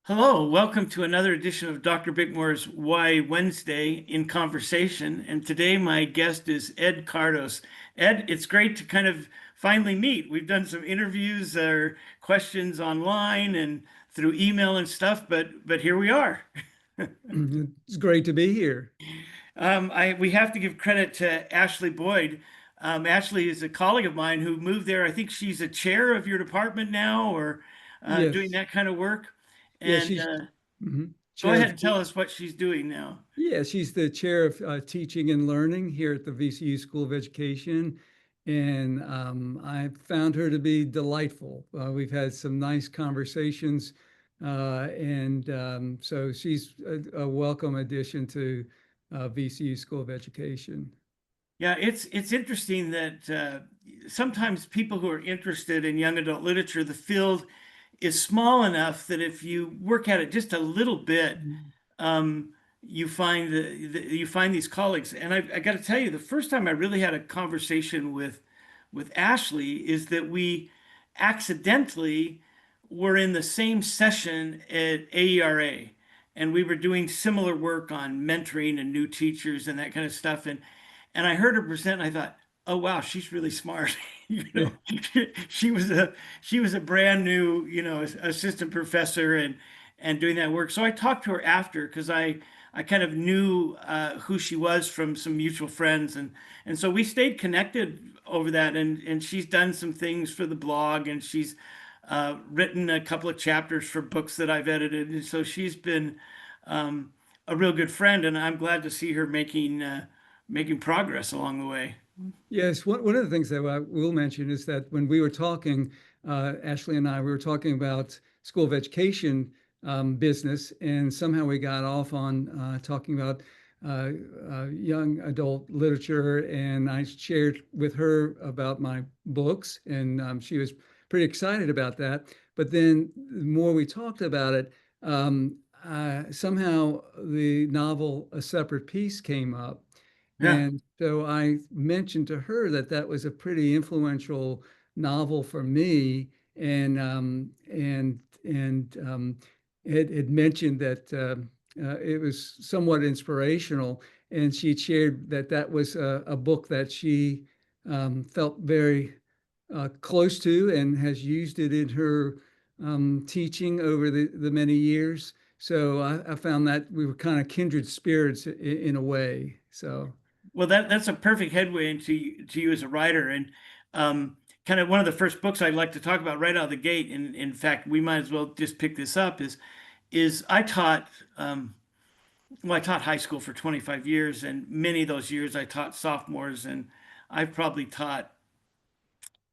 Hello, welcome to another edition of Dr. Bickmore's Why Wednesday in Conversation. And today my guest is Ed Kardos. Ed, it's great to kind of finally meet. We've done some interviews or questions online and through email and stuff, but here we are. It's great to be here. We have to give credit to Ashley Boyd. Ashley is a colleague of mine who moved there. I think she's a chair of your department now, or doing Yes. that kind of work. Yeah, And she's Go chair ahead of, and tell us what she's doing now. yeah, she's the chair of teaching and learning here at the VCU School of Education. And I found her to be delightful. We've had some nice conversations. So she's a welcome addition to VCU School of Education. Yeah, it's interesting that sometimes people who are interested in young adult literature, the field is small enough that if you work at it just a little bit, you find you find these colleagues. And I got to tell you, the first time I really had a conversation with Ashley is that we accidentally were in the same session at AERA, and we were doing similar work on mentoring and new teachers and that kind of stuff. And I heard her present, and I thought, oh wow, she's really smart. You Yeah. know, she was a brand new, assistant professor and doing that work. So I talked to her after because I kind of knew who she was from some mutual friends, and so we stayed connected over that. And she's done some things for the blog, and she's written a couple of chapters for books that I've edited. And so she's been a real good friend, and I'm glad to see her making progress along the way. Yes, one of the things that I will mention is that when we were talking, Ashley and I, we were talking about School of Education business, and somehow we got off on talking about young adult literature, and I shared with her about my books, and she was pretty excited about that. But then the more we talked about it, somehow the novel A Separate Piece came up. Yeah. And so I mentioned to her that that was a pretty influential novel for me, and had mentioned that it was somewhat inspirational, and she shared that that was a book that she felt very close to and has used it in her teaching over the many years. So I found that we were kind of kindred spirits in a way. So. Well, that's a perfect headway into to you as a writer, and kind of one of the first books I'd like to talk about right out of the gate. And in fact, we might as well just pick this up. Is I taught well, I taught high school for 25 years, and many of those years I taught sophomores, and I've probably taught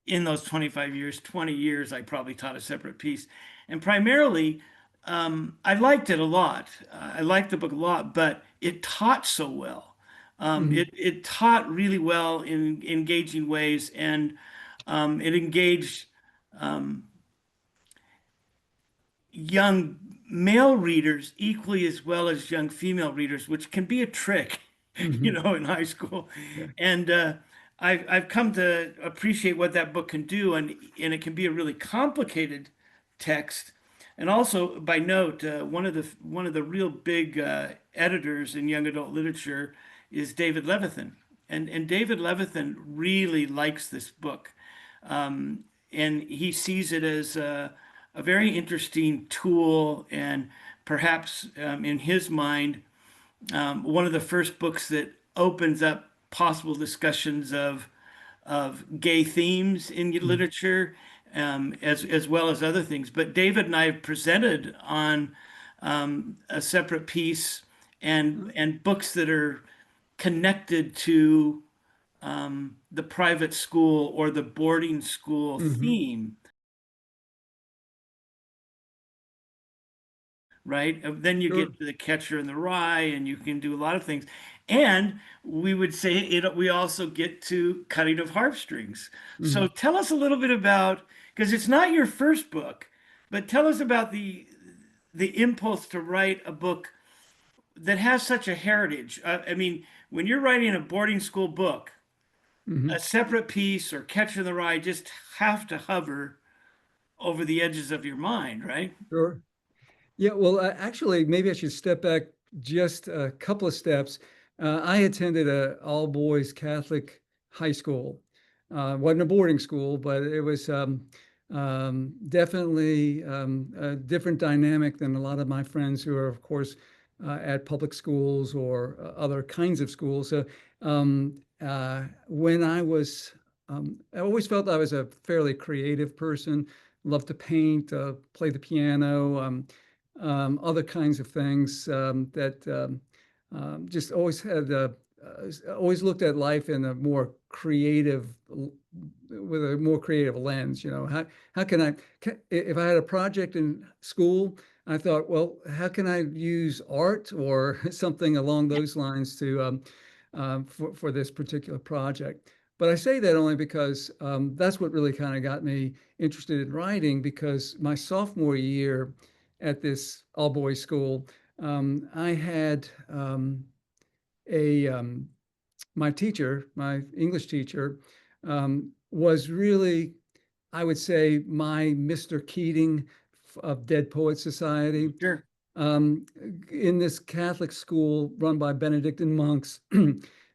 in those 25 years, 20 years, I probably taught a separate piece, and primarily. I liked it a lot. I liked the book a lot, but it taught so well. Mhm. It taught really well in engaging ways, and it engaged um, young male readers equally as well as young female readers, which can be a trick, Mhm. in high school. Yeah. And I've come to appreciate what that book can do, and it can be a really complicated text. And also, by note, one of the real big editors in young adult literature is David Levithan, and David Levithan really likes this book, and he sees it as a very interesting tool, and perhaps in his mind, one of the first books that opens up possible discussions of gay themes in Mhm. literature, as well as other things. But David and I have presented on a separate piece, and books that are connected to the private school or the boarding school Mhm. theme, right? Then you Sure. get to the Catcher in the Rye, and you can do a lot of things. And we would say it. We also get to Cutting of Harp Strings. So Mhm. tell us a little bit about, because it's not your first book, but tell us about the impulse to write a book that has such a heritage. I mean, when you're writing a boarding school book, a Mhm. separate piece or Catcher in the Rye just have to hover over the edges of your mind, right? Sure. Yeah, well, actually, maybe I should step back just a couple of steps. I attended a all boys Catholic high school. Wasn't a boarding school, but it was definitely a different dynamic than a lot of my friends who are, of course, at public schools or other kinds of schools. So when I always felt I was a fairly creative person, loved to paint, play the piano. Other kinds of things that just always had always looked at life in a more creative with a more creative lens. You know, how can if I had a project in school, I thought, well, how can I use art or something along those lines to for this particular project? But I say that only because that's what really kind of got me interested in writing, because my sophomore year at this all boys school, I had a my teacher, my English teacher, was really, I would say, my Mr. Keating of Dead Poets Society. Sure. Um, in this Catholic school run by Benedictine monks,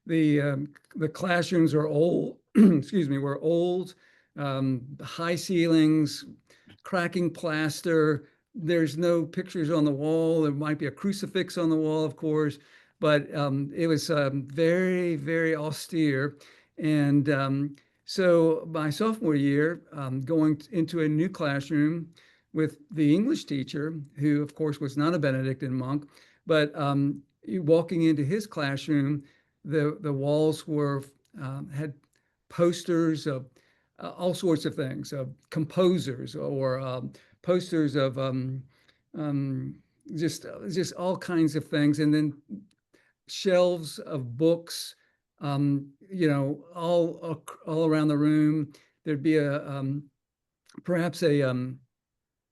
the classrooms are old. Excuse me, were old, high ceilings, cracking plaster. There's no pictures on the wall. There might be a crucifix on the wall, of course, but it was very, very austere. And so my sophomore year, going into a new classroom with the English teacher, who of course was not a Benedictine monk, but walking into his classroom, the walls were had posters of all sorts of things, of composers or posters of um, just all kinds of things, and then shelves of books, all around the room. There'd be perhaps a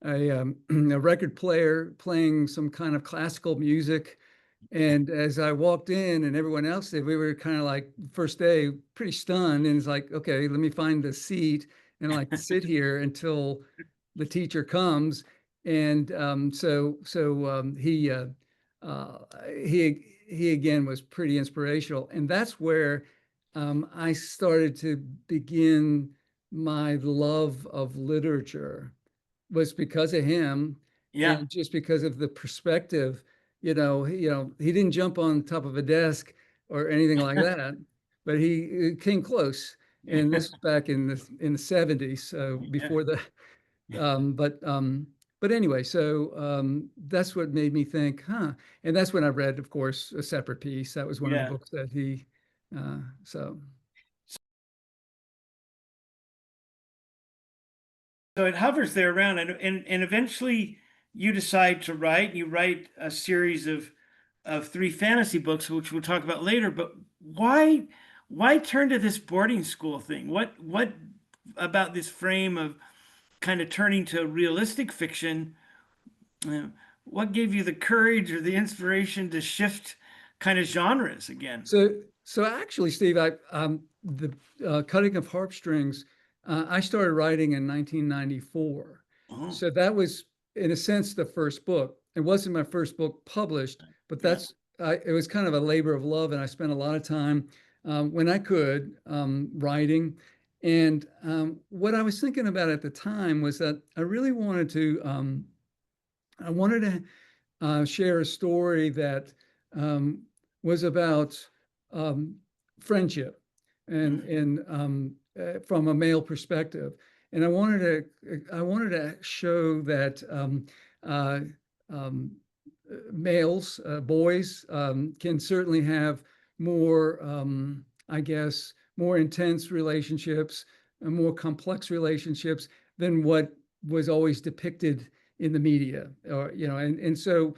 record player playing some kind of classical music. And as I walked in and everyone else did, we were kind of like first day pretty stunned. And it's like, okay, let me find a seat and like sit here until the teacher comes. And uh, he again was pretty inspirational. And that's where I started to begin my love of literature, was because of him, Yeah. and just because of the perspective. He didn't jump on top of a desk or anything like that, but he came close. And this was back in the 70s, so Yeah. before the um, but um, but anyway, so that's what made me think, huh? And that's when I read, of course, A Separate Piece. That was one of the Yeah. books that he so. So it hovers there around, and eventually you decide to write. You write a series of three fantasy books, which we'll talk about later. But why turn to this boarding school thing? What about this frame of kind of turning to realistic fiction? uh, what gave you the courage or the inspiration to shift kind of genres again? So actually, Steve, the Cutting of Harp Strings, I started writing in 1994. Oh, So that was, in a sense, the first book. It wasn't my first book published, but yeah, it was kind of a labor of love, and I spent a lot of time when I could writing. And what I was thinking about at the time was that I really I wanted to share a story that um, was about um, friendship and from a male perspective. And I wanted to show that uh, um, males, boys, can certainly have more, I guess, more intense relationships, more complex relationships than what was always depicted in the media. Or, and so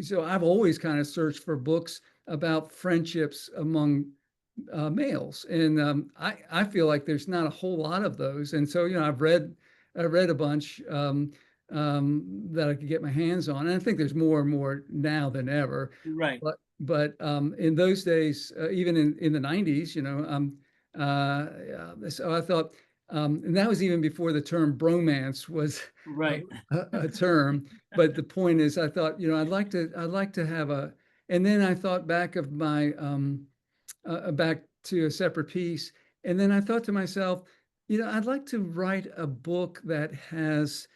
so I've always kind of searched for books about friendships among males, and I feel like there's not a whole lot of those. And so I read a bunch that I could get my hands on, and I think there's more and more now than ever. right. But in those days, even in the 90s, so I thought And that was even before the term bromance was a, Right. a term. But the point is, I thought, I'd like to have a, and then I thought back of my, back to a separate piece. And then I thought to myself, I'd like to write a book that has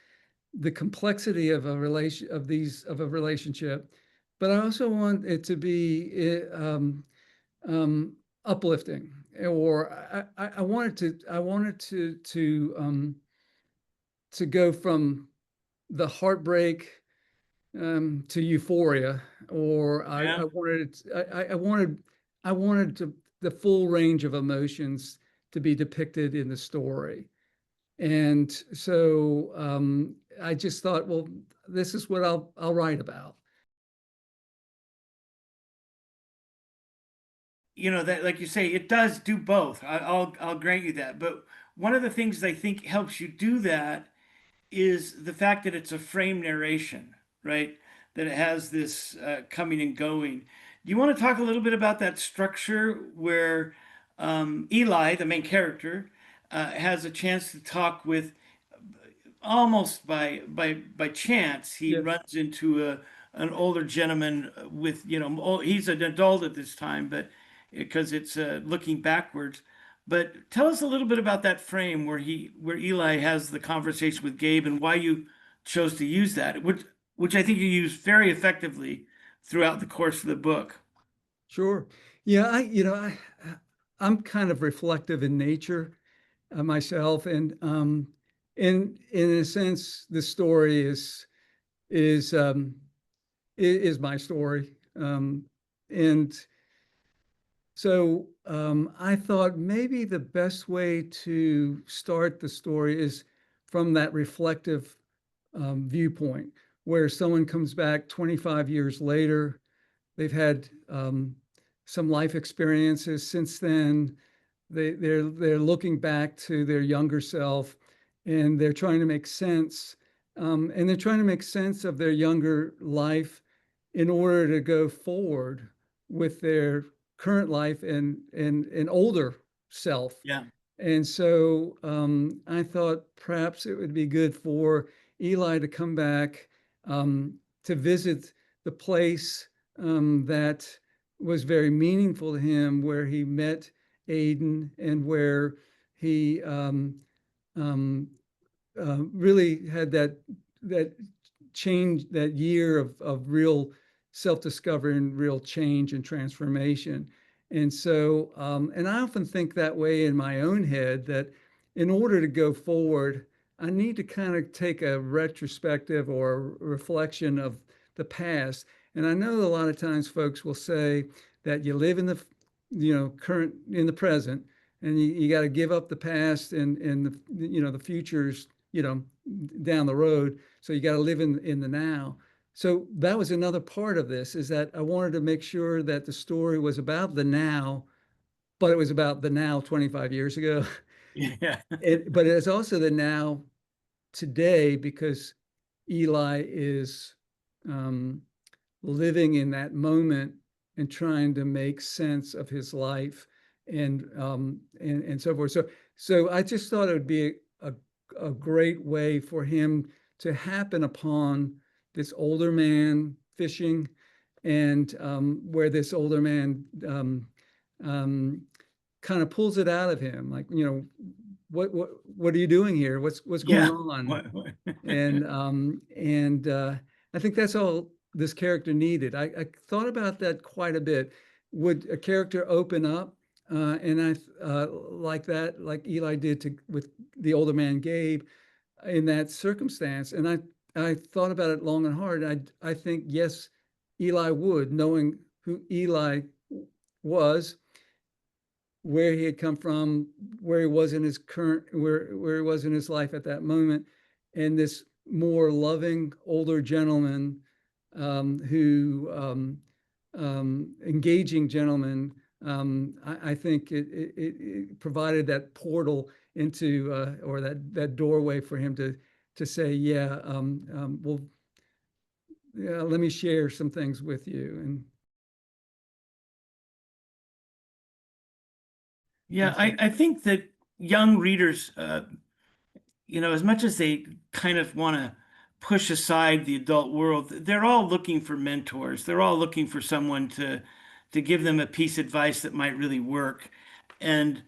the complexity of a relationship, but I also want it to be uplifting, or I wanted to go from the heartbreak to euphoria, or Yeah. I wanted the full range of emotions to be depicted in the story. And so I just thought, well, this is what I'll write about. That, like you say, it does do both. I'll grant you that. But one of the things I think helps you do that is the fact that it's a frame narration, right? That it has this coming and going. Do you want to talk a little bit about that structure where Eli, the main character, has a chance to talk with, almost by chance, he Yes. runs into an older gentleman with, he's an adult at this time, but because it's looking backwards. But tell us a little bit about that frame where Eli has the conversation with Gabe, and why you chose to use that, which I think you use very effectively throughout the course of the book. Sure. Yeah, I'm kind of reflective in nature myself, and in a sense, the story is is my story, and so I thought maybe the best way to start the story is from that reflective viewpoint, where someone comes back 25 years later. They've had some life experiences since then. They're looking back to their younger self, and they're trying to make sense. And they're trying to make sense of their younger life in order to go forward with their current life and an older self. Yeah. And so I thought perhaps it would be good for Eli to come back to visit the place that was very meaningful to him, where he met Aiden, and where he um, really had that change, that year of real self-discovery and real change and transformation. And so, and I often think that way in my own head, that in order to go forward, I need to kind of take a retrospective or a reflection of the past. And I know a lot of times folks will say that you live in the, current, in the present, and you got to give up the past, and the future's, down the road. So you got to live in the now. So that was another part of this, is that I wanted to make sure that the story was about the now, but it was about the now 25 years ago. Yeah. But it's also the now today, because Eli is um, living in that moment and trying to make sense of his life, and so forth. So I just thought it would be a great way for him to happen upon this older man fishing, and where this older man um, kind of pulls it out of him, like, what are you doing here? What's going Yeah. on? And I think that's all this character needed. I thought about that quite a bit. Would a character open up and like that, like Eli did with the older man Gabe, in that circumstance? And I thought about it long and hard. I think yes, Eli would, knowing who Eli was, where he had come from, where he was in his where he was in his life at that moment, and this more loving older gentleman, who engaging gentleman. I think it provided that portal into, or that doorway for him to say, yeah, well, yeah, let me share some things with you. Yeah, And so, I think that young readers, as much as they kind of want to push aside the adult world, they're all looking for mentors. They're all looking for someone to give them a piece of advice that might really work. And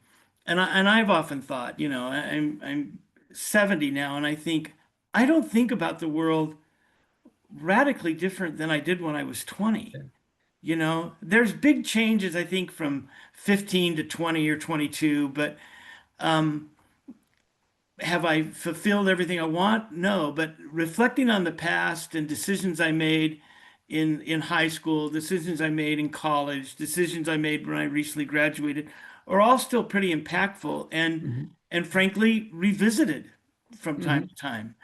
I've often thought, I'm 70 now, and I think I don't think about the world radically different than I did when I was 20. Yeah. There's big changes, I think, from 15 to 20 or 22, but um, have I fulfilled everything I want? No, but reflecting on the past and decisions I made in high school, decisions I made in college, decisions I made when I recently graduated are all still pretty impactful Mhm. and frankly revisited from time Mhm. to time.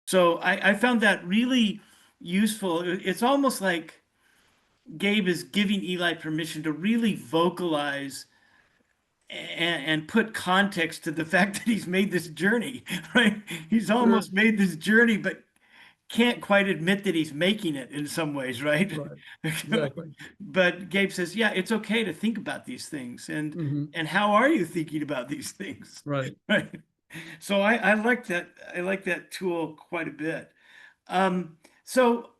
So I found that really useful. It's almost like Gabe is giving Eli permission to really vocalize and put context to the fact that he's made this journey, right? He's Sure. almost made this journey, but can't quite admit that he's making it in some ways, right? Right. Exactly. But Gabe says, yeah, it's okay to think about these things. Hmm. And how are you thinking about these things? Right. Right. So I like that. I like that tool quite a bit. So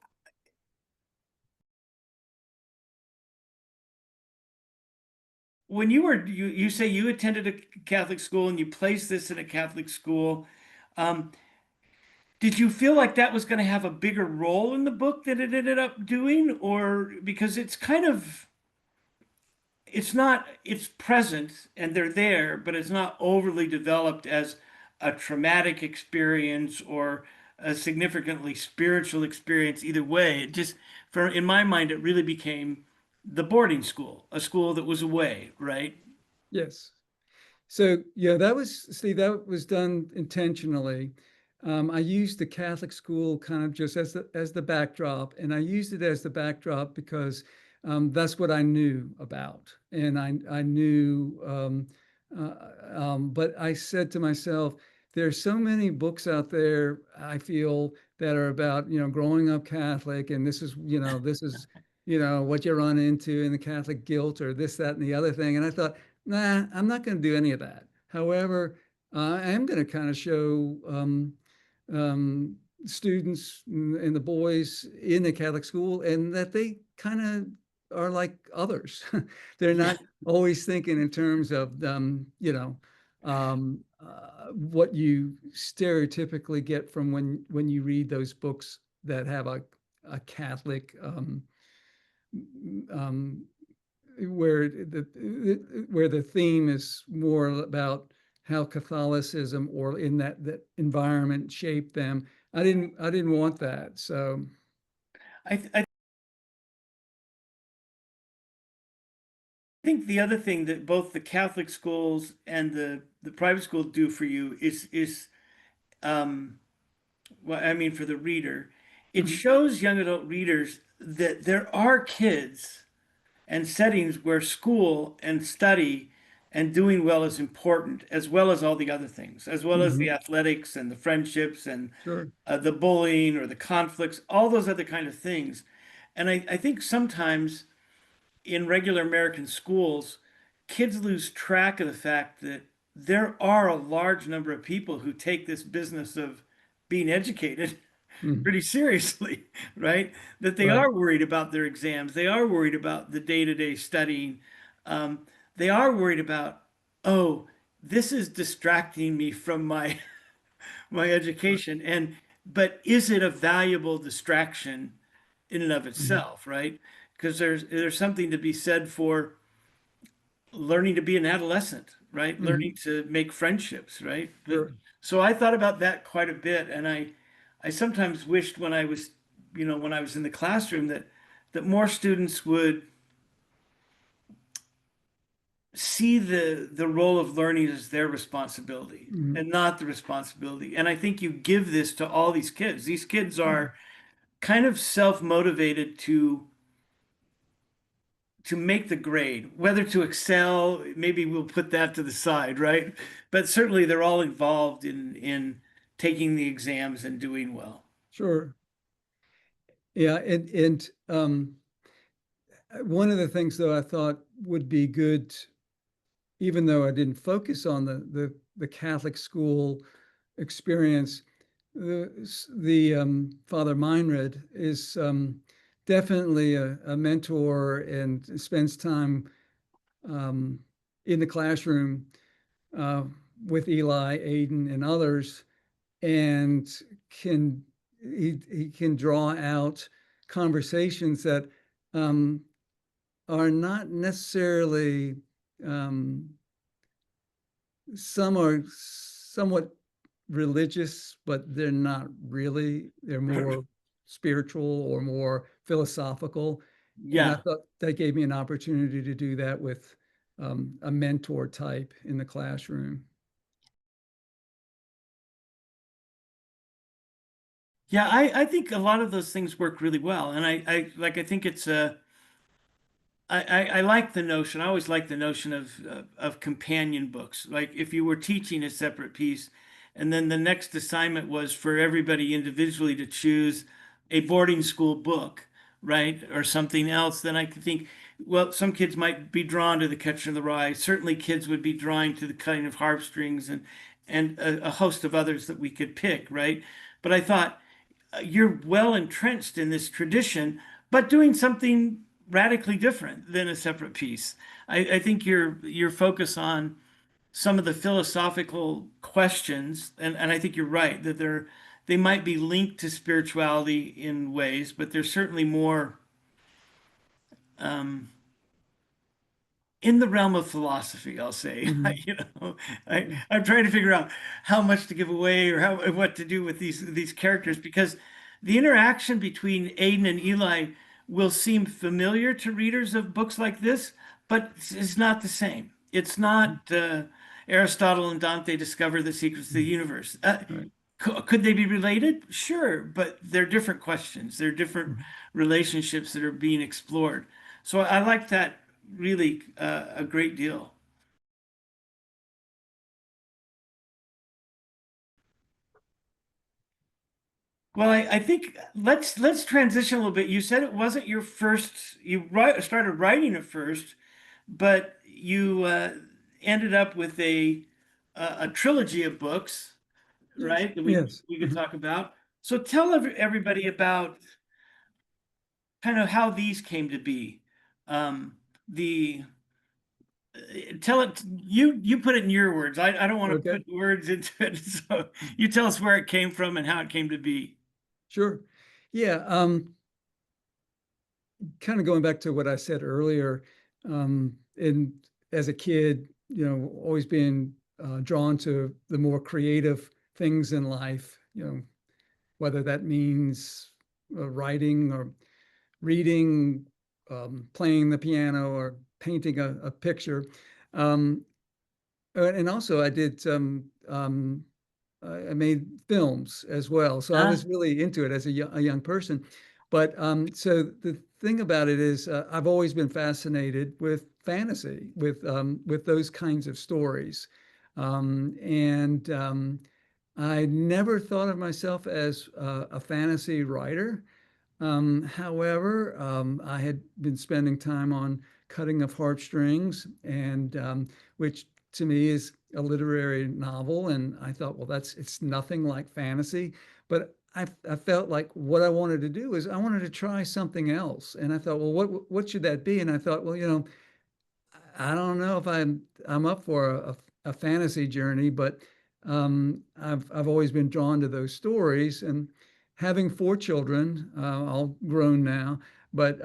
when you say you attended a Catholic school and you placed this in a Catholic school, um, did you feel like that was going to have a bigger role in the book than it ended up doing? Or because it's present and they're there, but it's not overly developed as a traumatic experience or a significantly spiritual experience either way. In my mind, it really became the boarding school, a school that was away, right? Yes. So yeah, that was done intentionally. I used the Catholic school kind of just as the backdrop, and I used it as the backdrop because that's what I knew about, and I knew. But I said to myself, there's so many books out there. I feel that are about growing up Catholic, and this is what you run into in the Catholic guilt or this, that, and the other thing. And I thought, nah, I'm not going to do any of that. However, I am going to kind of show um, students and the boys in the Catholic school, and that they kind of are like others. They're Yeah. not always thinking in terms of, what you stereotypically get from when you read those books that have a Catholic um, where the theme is more about how Catholicism or in that environment shaped them. I didn't want that. So I think the other thing that both the Catholic schools and the private schools do for you is um, well, I mean, for the reader, it mhm, shows young adult readers that there are kids and settings where school and study and doing well is important, as well as all the other things, as well as the mhm, athletics and the friendships and sure. the bullying or the conflicts, all those other kind of things. And I think sometimes in regular American schools, kids lose track of the fact that there are a large number of people who take this business of being educated Mhm, pretty seriously, right? That they right. are worried about their exams, they are worried about the day-to-day studying, they are worried about, oh, this is distracting me from my Right. education, but is it a valuable distraction in and of Mhm, itself, right? Because there's something to be said for learning to be an adolescent, right? Learning mhm, to make friendships, right? But sure. so I thought about that quite a bit, and I sometimes wished when I was, when I was in the classroom that more students would see the role of learning as their responsibility Mhm, and not the responsibility. And I think you give this to all these kids. These kids mhm, are kind of self-motivated to make the grade, whether to excel, maybe we'll put that to the side, right? But certainly they're all involved in taking the exams and doing well. sure. Yeah, and one of the things though I thought would be good, even though I didn't focus on the Catholic school experience, the Father Meinrad is definitely a mentor and spends time um, in the classroom uh, with Eli, Aiden, and others, and can he can draw out conversations that um, are not necessarily um, some are somewhat religious, but they're not really. They're more spiritual or more philosophical. And I Yeah. thought that gave me an opportunity to do that with a mentor type in the classroom. Yeah, I think a lot of those things work really well. And I think it's I like the notion. I always like the notion of companion books. Like if you were teaching a separate piece, and then the next assignment was for everybody individually to choose a boarding school book, right, or something else, then I could think, well, some kids might be drawn to the Catcher in the Rye. Certainly, kids would be drawn to the Cutting of Harp Strings and a host of others that we could pick, right? But I thought you're well entrenched in this tradition, but doing something radically different than a separate piece. I think your focus on some of the philosophical questions, and I think you're right that they might be linked to spirituality in ways, but there's certainly more um, in the realm of philosophy, I'll say. Mhm. You know, Yeah. I'm trying to figure out how much to give away or how what to do with these characters because the interaction between Aiden and Eli will seem familiar to readers of books like this, but it's not the same. It's not Aristotle and Dante discover the secrets of the Mhm. universe. Right. Could they be related? Sure, but they're different questions. They're different Mhm. relationships that are being explored. So I like that really a great deal. Well, I think let's transition a little bit. You said it wasn't your first. Started writing it first, but you ended up with a trilogy of books, Yes. right? That Yes. we could Mhm. talk about. So tell everybody about kind of how these came to be. The tell it you put it in your words. I don't want to Okay. put words into it. So you tell us where it came from and how it came to be. Sure. Yeah. Kind of going back to what I said earlier, and as a kid, always being drawn to the more creative things in life, whether that means writing or reading, playing the piano or painting a picture. Um, and also I did I made films as well. So I Huh? was really into it as a young person. But so the thing about it is, I've always been fascinated with fantasy, with those kinds of stories, and I never thought of myself as a fantasy writer. However, I had been spending time on Cutting of Harp Strings, and which to me is a literary novel. And I thought, well, it's nothing like fantasy. But I felt like what I wanted to do is I wanted to try something else. And I thought, well, what should that be? And I thought, well, I don't know if I'm up for a fantasy journey, but I've always been drawn to those stories. And having four children, all grown now, but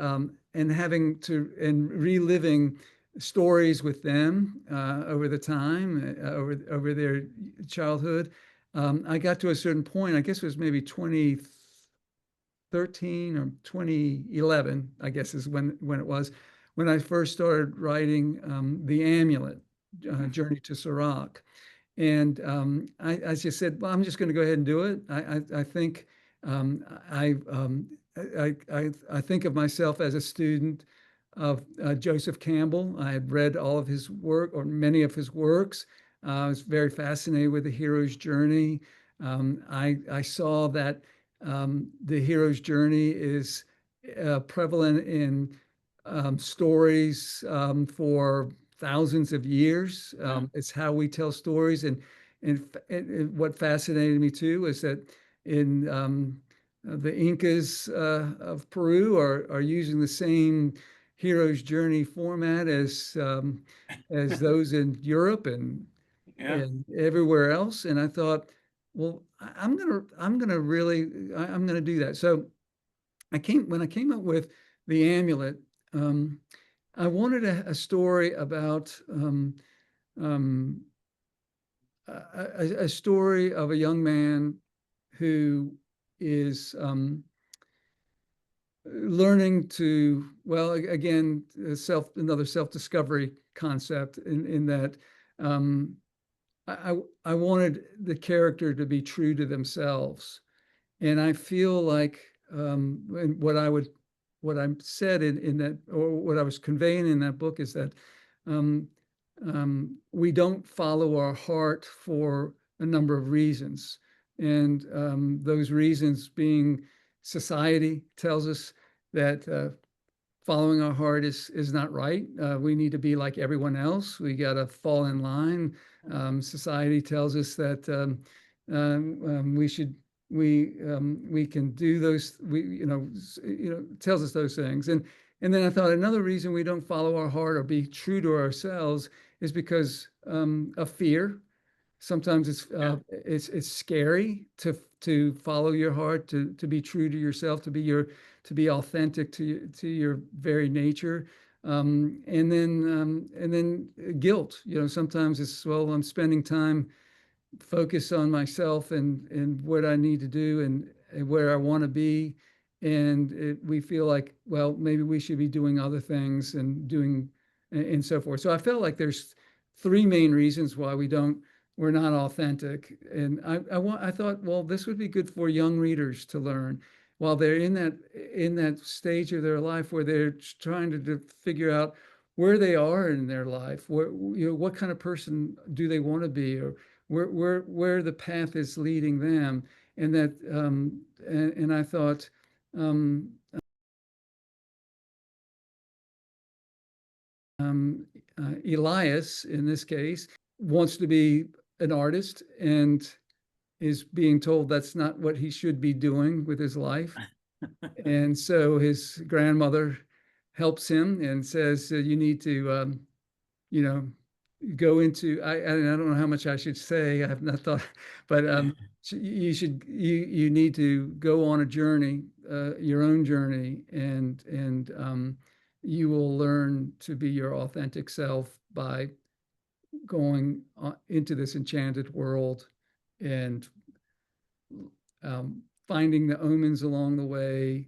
and having to and reliving stories with them over the time, over their childhood, I got to a certain point. I guess it was maybe 2013 or 2011, I guess is when it was, when I first started writing the Amulet, Journey to Sirok. And I just said, well, I'm just going to go ahead and do it. I think um, I, um, I think of myself as a student of Joseph Campbell. I had read all of his work or many of his works. I was very fascinated with the hero's journey. I saw that the hero's journey is prevalent in stories for thousands of years. Yeah. It's how we tell stories, and what fascinated me too is that in the Incas of Peru are using the same hero's journey format as those in Europe Yeah. and everywhere else. And I thought, well, I'm gonna really I'm gonna do that. So when I came up with the Amulet, um, I wanted a story about um, a story of a young man who is learning to, well, again, another self-discovery concept in that um, I wanted the character to be true to themselves. And I feel like what I said in that, or what I was conveying in that book is that um, we don't follow our heart for a number of reasons. And those reasons being society tells us that following our heart is not right. We need to be like everyone else. We got to fall in line. Society tells us that we should we can do those. Tells us those things. And then I thought another reason we don't follow our heart or be true to ourselves is because of fear. Sometimes Yeah. it's scary to follow your heart, to be true to yourself, to be authentic to your very nature. And then guilt. Sometimes it's, well, I'm spending time focus on myself and what I need to do and where I want to be. And we feel like, well, maybe we should be doing other things and so forth. So I felt like there's three main reasons why we're not authentic. And I thought, well, this would be good for young readers to learn while they're in that stage of their life where they're trying to figure out where they are in their life, what kind of person do they want to be, or where the path is leading them. And that and I thought um, um, Elias in this case wants to be an artist and is being told that's not what he should be doing with his life. And so his grandmother helps him and says, you need to you know go into, I don't know how much I should say. I have not thought, but you need to go on a journey, your own journey, and you will learn to be your authentic self by going into this enchanted world and finding the omens along the way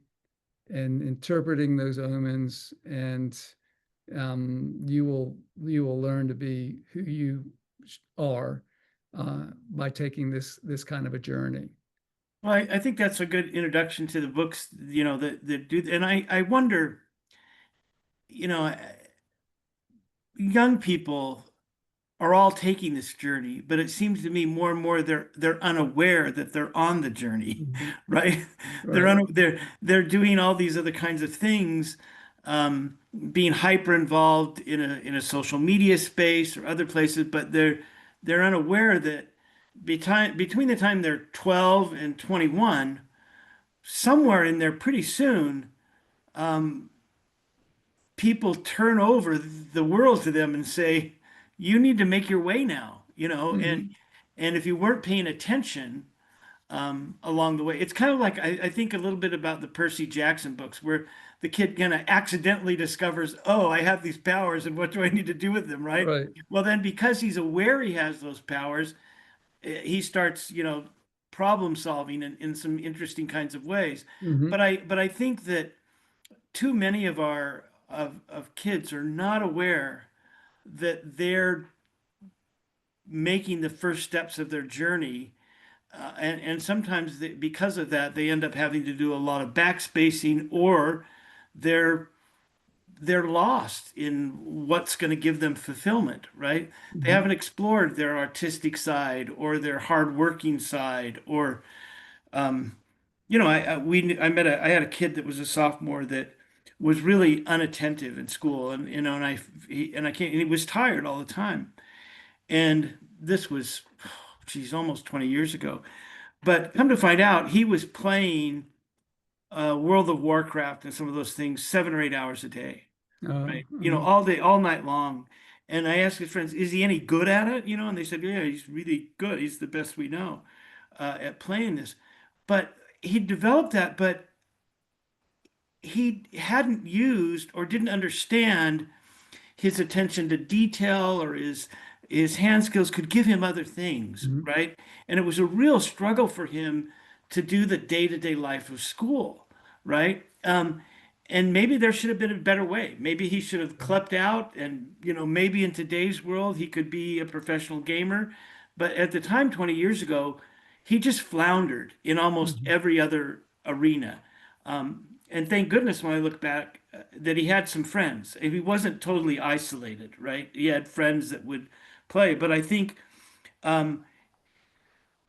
and interpreting those omens, and you will learn to be who you are by taking this kind of a journey. Well, I think that's a good introduction to the books, that do, and I wonder, you know, young people are all taking this journey, but it seems to me more and more they're unaware that they're on the journey, Mhm. right? Right. They're doing all these other kinds of things, being hyper involved in a social media space or other places, but they're unaware that between the time they're 12 and 21, somewhere in there pretty soon, people turn over the world to them and say, you need to make your way now, Mhm. and if you weren't paying attention along the way, it's kind of like I think a little bit about the Percy Jackson books where the kid kind of accidentally discovers, oh, I have these powers and what do I need to do with them, right? Right. Well, then because he's aware he has those powers, he starts, problem solving in some interesting kinds of ways. Hmm. But I think that too many of our of kids are not aware that they're making the first steps of their journey, and sometimes because of that they end up having to do a lot of backspacing, or they're they're lost in what's going to give them fulfillment, right? They Hmm. haven't explored their artistic side or their hardworking side, or I met I had a kid that was a sophomore that was really unattentive in school, and he was tired all the time. And this was, geez, almost 20 years ago. But come to find out, he was playing World of Warcraft and some of those things 7 or 8 hours a day, right? Mhm. All day, all night long. And I asked his friends, "Is he any good at it?" And they said, "Yeah, he's really good. He's the best we know at playing this." But he developed that, but he hadn't used or didn't understand his attention to detail or his hand skills could give him other things, Mhm. right? And it was a real struggle for him to do the day-to-day life of school, right? And maybe there should have been a better way. Maybe he should have clept out, and maybe in today's world he could be a professional gamer. But at the time, 20 years ago, he just floundered in almost Mhm. every other arena. And thank goodness when I look back that he had some friends. And he wasn't totally isolated, right? He had friends that would play. But I think um,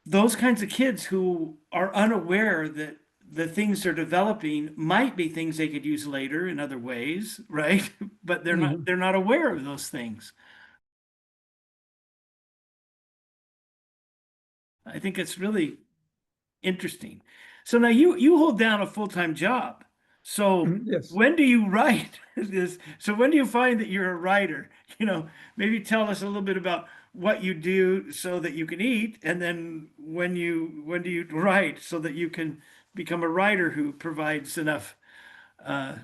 those kinds of kids who are unaware that the things they're developing might be things they could use later in other ways, right? But they're not Yeah. they're not aware of those things. I think it's really interesting. So now you hold down a full-time job. So Yes. when do you write this? So when do you find that you're a writer? Maybe tell us a little bit about what you do so that you can eat, and then when do you write so that you can become a writer who provides enough uh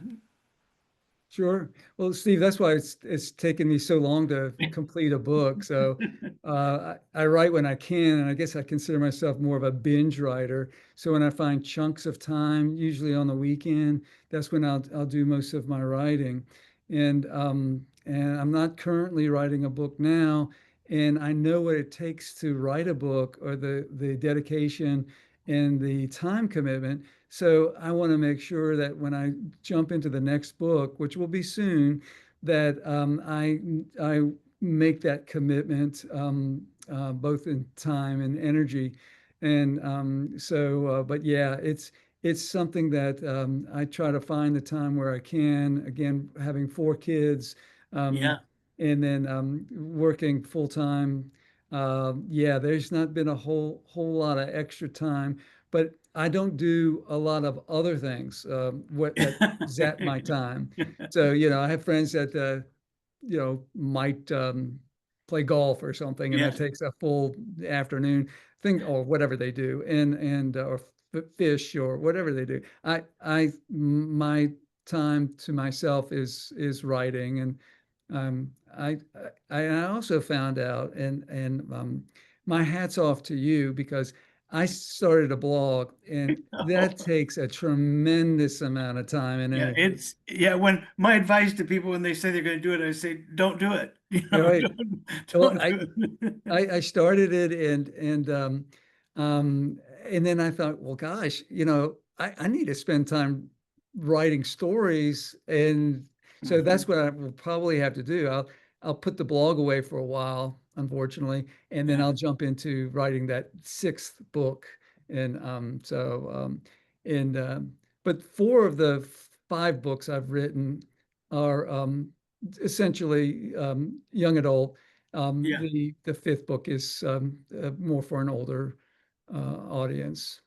Sure. Well, Steve, that's why it's taken me so long to complete a book. So I write when I can, and I guess I consider myself more of a binge writer. So when I find chunks of time, usually on the weekend, that's when I'll do most of my writing. And I'm not currently writing a book now, and I know what it takes to write a book, or the dedication and the time commitment. So I want to make sure that when I jump into the next book, which will be soon, that I make that commitment, both in time and energy. And but yeah, it's something that I try to find the time where I can. Again, having 4 kids, um, yeah. and then working full time. Yeah, there's not been a whole lot of extra time, but I don't do a lot of other things what that zap my time. So, I have friends that might play golf or something, and that Yeah. takes a full afternoon thing, or whatever they do, and or fish or whatever they do. My time to myself is writing, and um, I, I also found out, and my hat's off to you, because I started a blog, and that takes a tremendous amount of time and Yeah, energy. when my advice to people when they say they're going to do it, I say, don't do it. Right. Well, Don't do it. I started it, um, and then I thought, well, gosh, I need to spend time writing stories, and so that's Mhm. what I will probably have to do. I'll put the blog away for a while, unfortunately, and then Yeah, I'll jump into writing that sixth book, and and but 4 of the 5 books I've written are essentially young adult. yeah, The fifth book is more for an older audience.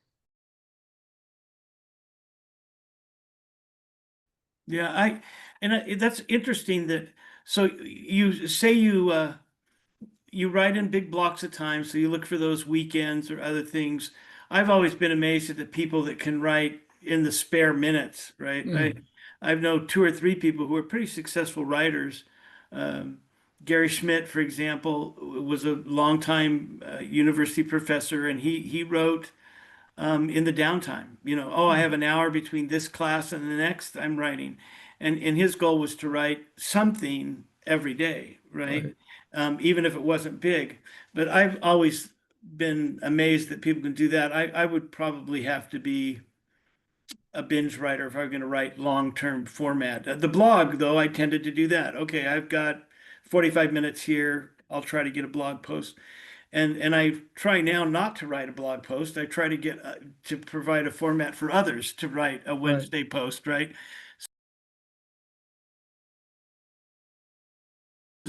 yeah. That's interesting that. So you say you write in big blocks of time, so you look for those weekends or other things. I've always been amazed at the people that can write in the spare minutes, right? Mm, I've known 2 or 3 people who are pretty successful writers. Um, Gary Schmidt, for example, was a longtime university professor, and he wrote in the downtime. Oh, I have mm, an hour between this class and the next, I'm writing. And his goal was to write something every day, right? right, Even if it wasn't big. But I've always been amazed that people can do that. I would probably have to be a binge writer if I'm going to write long-term format. The blog, though, I tended to do that. Okay, I've got 45 minutes here. I'll try to get a blog post. And I try now not to write a blog post. I try to get to provide a format for others to write a right. Wednesday post, right?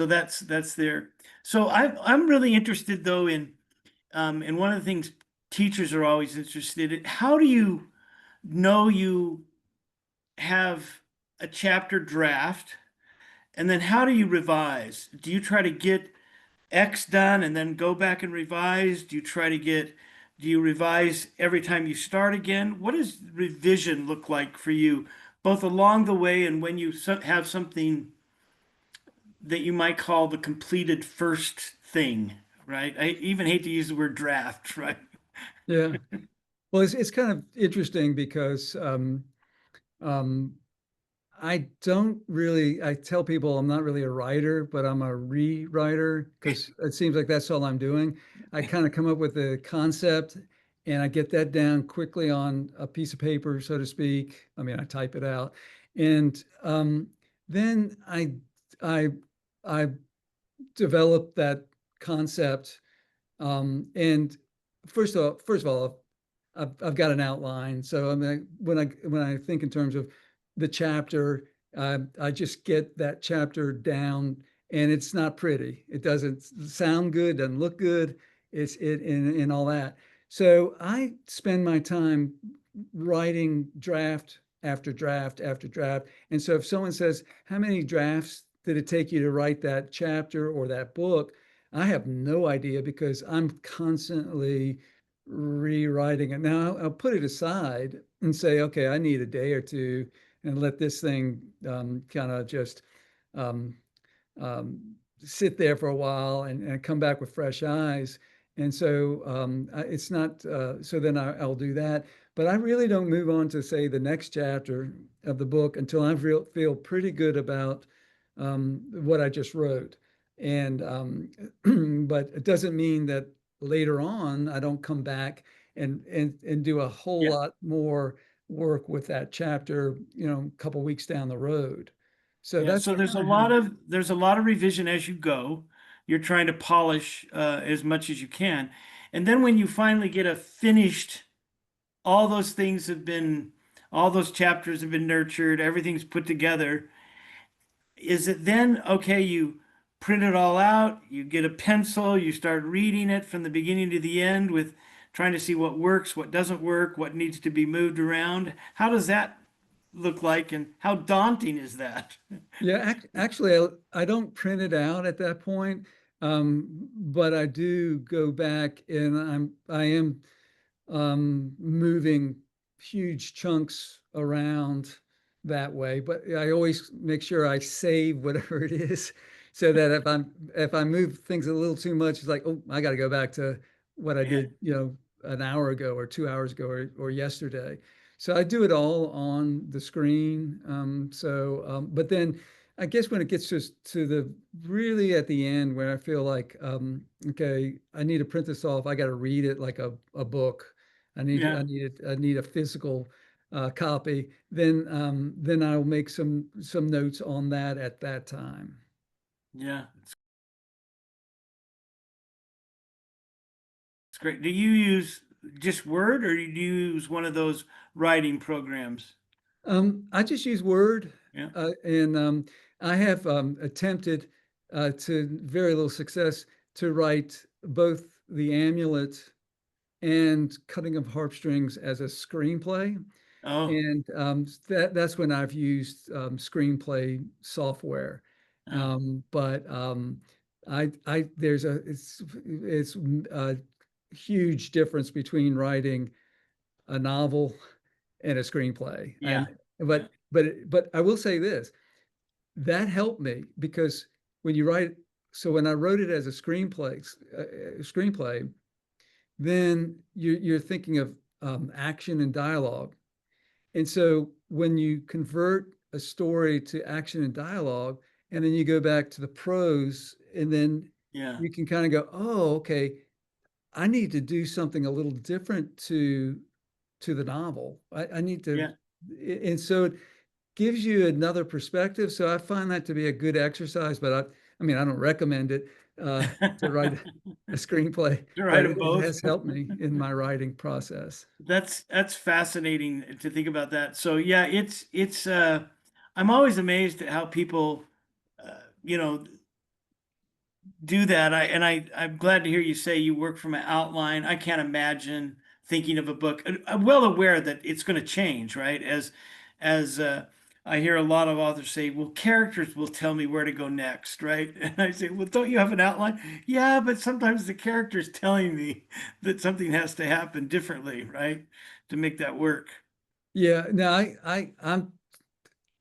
So that's there. So I'm really interested though in and one of the things teachers are always interested in, how do you know you have a chapter draft, and then how do you revise? Do you try to get X done and then go back and revise? Do you revise every time you start again? What does revision look like for you, both along the way and when you have something that you might call the completed first thing, right? I even hate to use the word draft, right? Yeah. Well, it's kind of interesting because um, I don't really, I tell people I'm not really a writer, but I'm a rewriter because it seems like that's all I'm doing. I kind of come up with a concept and I get that down quickly on a piece of paper, so to speak. I mean, I type it out. And then I, I develop that concept. And first of all, I've got an outline. So I mean, when I think in terms of the chapter, I just get that chapter down, and it's not pretty. It doesn't sound good, doesn't look good. It's it and all that. So I spend my time writing draft after draft after draft. And so if someone says, "How many drafts did it take you to write that chapter or that book?" I have no idea because I'm constantly rewriting it. Now I'll put it aside and say, okay, I need a day or two and let this thing kind of just um, um, sit there for a while and come back with fresh eyes. And so it's not, so then I'll do that. But I really don't move on to say the next chapter of the book until feel pretty good about what I just wrote. And but it doesn't mean that later on I don't come back and do a whole Yeah. lot more work with that chapter, a couple weeks down the road. So Yeah. that's So kind of how. there's a lot of revision as you go. You're trying to polish as much as you can. And then when you finally get a finished, all those things have been, all those chapters have been nurtured, everything's put together. Is it then, okay, you print it all out, you get a pencil, you start reading it from the beginning to the end with trying to see what works, what doesn't work, what needs to be moved around? How does that look like, and how daunting is that? Yeah, actually, I don't print it out at that point, but I do go back and I am moving huge chunks around that way. But I always make sure I save whatever it is, so that if I move things a little too much, it's like, oh, I got to go back to what I Yeah, did, an hour ago or 2 hours ago or yesterday. So I do it all on the screen. But then I guess when it gets to the really at the end where I feel like, okay, I need to print this off. I got to read it like a book. yeah, I need a physical copy. Then I'll make some notes on that at that time. yeah. It's great. Do you use just Word, or do you use one of those writing programs? I just use Word, Yeah. and I have attempted to very little success to write both the Amulet and Cutting of Harp Strings as a screenplay. Oh, And that's when I've used screenplay software. oh, But I there's it's a huge difference between writing a novel and a screenplay. yeah, And yeah, but I will say this, that helped me because when you write, so when I wrote it as a screenplay, then you're thinking of action and dialogue. And so when you convert a story to action and dialogue, and then you go back to the prose, and then yeah, you can kind of go, oh, okay, I need to do something a little different to the novel. I need to, yeah. and so it gives you another perspective. So I find that to be a good exercise, but I mean, I don't recommend it to write a screenplay, To but write them it both. has helped me in my writing process. That's fascinating to think about that. So yeah, I'm always amazed at how people, you know, do that. I'm glad to hear you say you work from an outline. I can't imagine thinking of a book. I'm well aware that it's going to change, right? As I hear a lot of authors say, well, characters will tell me where to go next, right? And I say, well, don't you have an outline? Yeah, but sometimes the character's telling me that something has to happen differently, right? To make that work. Yeah, no,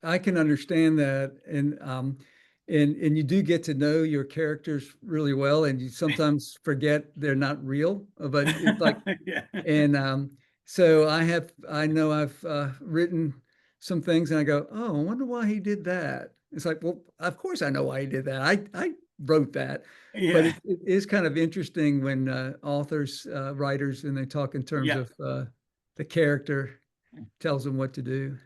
I can understand that, and you do get to know your characters really well, and you sometimes forget they're not real, but it's like, Yeah. and so I know I've written some things, and I go, oh, I wonder why he did that. It's like, well, of course I know why he did that. I wrote that, but Yeah. it is kind of interesting when authors, writers, and they talk in terms Yeah. of the character tells them what to do.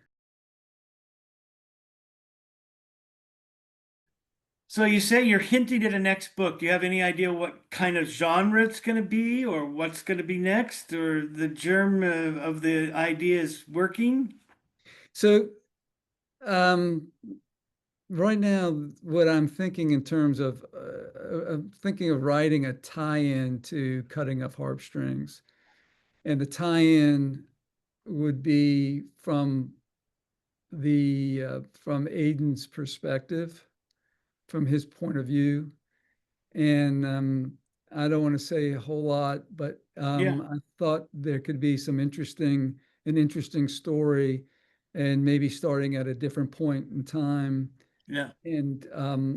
So you say you're hinting at a next book. Do you have any idea what kind of genre it's going to be, or what's going to be next, or the germ of the idea is working? So um, right now, what I'm thinking in terms of thinking of writing a tie-in to Cutting of Harp Strings, and the tie-in would be from Aidan's perspective, from his point of view, and I don't want to say a whole lot, but Yeah, I thought there could be an interesting story, and maybe starting at a different point in time. yeah, And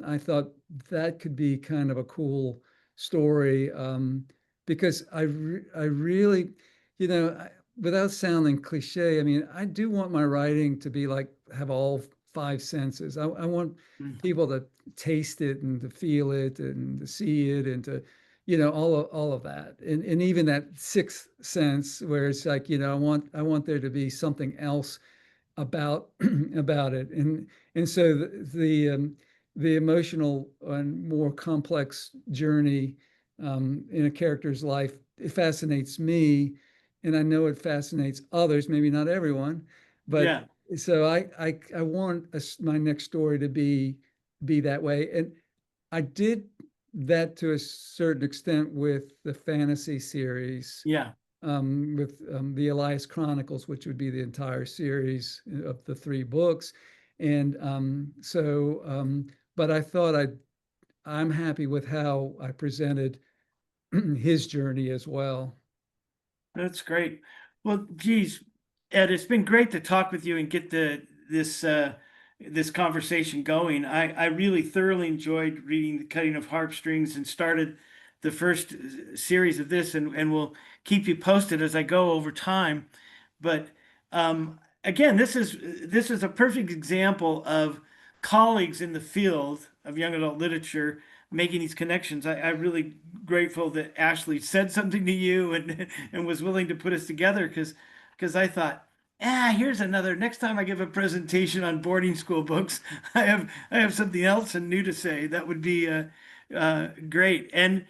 I thought that could be kind of a cool story, because I really, without sounding cliche, I mean, I do want my writing to be like have all five senses. I want mm, people to taste it and to feel it and to see it and to, all of that. And even that sixth sense where it's like, I want there to be something else about about it, and so the emotional and more complex journey in a character's life, it fascinates me, and I know it fascinates others, maybe not everyone, but yeah, so I want my next story to be that way, and I did that to a certain extent with the fantasy series, yeah. with the Elias Chronicles, which would be the entire series of the three books. And but I thought I'm happy with how I presented his journey as well. That's great. Well, geez, Ed, it's been great to talk with you and get this conversation going. I really thoroughly enjoyed reading The Cutting of Harp Strings and started the first series of this, and will keep you posted as I go over time. But again, this is a perfect example of colleagues in the field of young adult literature making these connections. I'm really grateful that Ashley said something to you and was willing to put us together because I thought, here's another. Next time I give a presentation on boarding school books, I have something else and new to say. That would be great and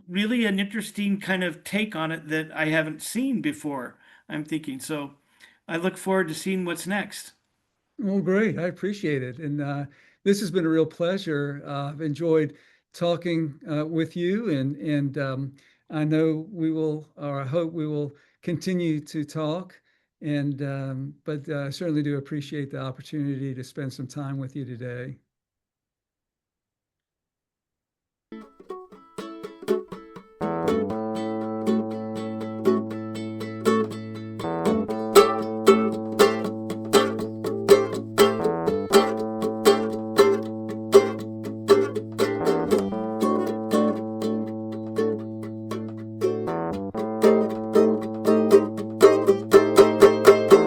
really an interesting kind of take on it that I haven't seen before. I'm thinking so. I look forward to seeing what's next. Well, great. I appreciate it. And this has been a real pleasure. I've enjoyed talking with you, and I know we will, or I hope we will continue to talk. And but I certainly do appreciate the opportunity to spend some time with you today.